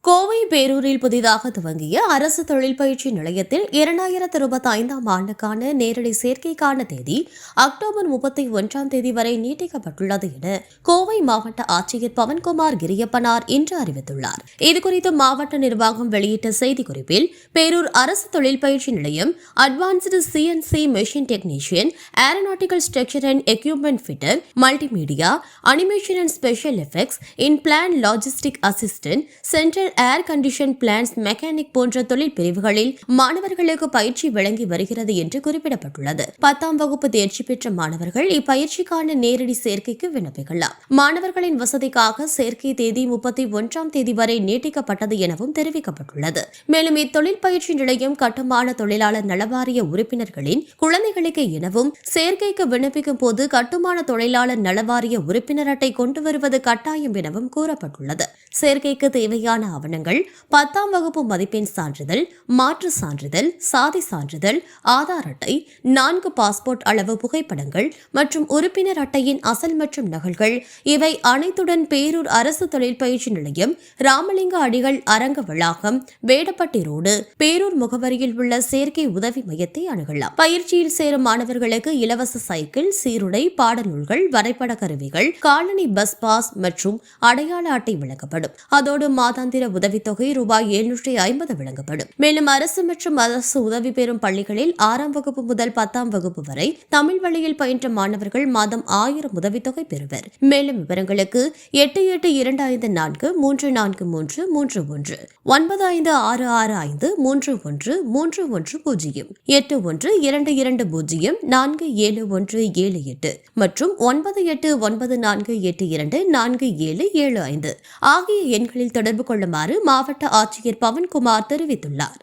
கோவை பேரூரில் புதிதாக துவங்கிய அரசு தொழில் பயிற்சி நிலையத்தில் 2025ஆம் ஆண்டுக்கான நேரடி சேர்க்கைக்கான தேதி அக்டோபர் 31ஆம் தேதி வரை நீட்டிக்கப்பட்டுள்ளது என கோவை மாவட்ட ஆட்சியர் பவன்குமார் கிரியப்பனார் இன்று அறிவித்துள்ளார். இதுகுறித்து மாவட்ட நிர்வாகம் வெளியிட்ட செய்திக்குறிப்பில், பேரூர் அரசு தொழில் பயிற்சி நிலையம் advanced CNC machine technician, aeronautical structure and equipment fitter, multimedia, animation and special effects, in plan logistic assistant, central air condition plans, mechanic போன்ற தொழில் பிரிவுகளில் மாணவர்களுக்கு பயிற்சி வழங்கி வருகிறது என்று குறிப்பிடப்பட்டுள்ளது. 10ஆம் வகுப்பு தேர்ச்சி பெற்ற மாணவர்கள் இப்பயிற்சிக்கான நேரடி சேர்க்கைக்கு விண்ணப்பிக்கலாம். மாணவர்களின் வசதிக்காக சேர்க்கை தேதி 31ஆம் தேதி வரை நீட்டிக்கப்பட்டது எனவும் தெரிவிக்கப்பட்டுள்ளது. மேலும் இத்தொழில் பயிற்சி நிலையம் கட்டுமான தொழிலாளர் நலவாரிய உறுப்பினர்களின் குழந்தைகளுக்கு எனவும் சேர்க்கைக்கு விண்ணப்பிக்கும் போது கட்டுமான தொழிலாளர் நலவாரிய உறுப்பினர் அட்டை கொண்டு வருவது கட்டாயம் எனவும் கூறப்பட்டுள்ளது. சேர்க்கைக்கு தேவையான ஆவணங்கள் 10ஆம் வகுப்பு மதிப்பெண் சான்றிதழ், மாற்று சான்றிதழ், சாதி சான்றிதழ், ஆதார் அட்டை, 4 பாஸ்போர்ட் அளவு புகைப்படங்கள் மற்றும் உறுப்பினர் அட்டையின் அசல் மற்றும் நகல்கள் இவை அனைத்துடன் பேரூர் அரசு தொழில் பயிற்சி நிலையம், ராமலிங்க அடிகள் அரங்க வளாகம், வேடப்பட்டி ரோடு, பேரூர் முகவரியில் உள்ள சேர்க்கை உதவி மையத்தை அணுகலாம். பயிற்சியில் சேரும் மாணவர்களுக்கு இலவச சைக்கிள், சீருடை, பாடநூல்கள், வரைபட கருவிகள், காலனி பஸ் பாஸ் மற்றும் அடையாள அட்டை வழங்கப்படும். அதோடு மாதாந்திர உதவித்தொகை ரூபாய் 750 வழங்கப்படும். மேலும் அரசு மற்றும் அரசு உதவி பெறும் பள்ளிகளில் 6ஆம் வகுப்பு முதல் 10ஆம் வகுப்பு வரை தமிழ் வழியில் பயின்ற மாணவர்கள் மாதம் 1000 உதவித்தொகை பெறுவர். மேலும் விவரங்களுக்கு 8825434331 9566531310 8122204778 மற்றும் 9894824775 ஆகிய எண்களில் தொடர்பு கொள்ளுமாறு மாவட்ட ஆட்சியர் பவன்குமார் தெரிவித்துள்ளார்.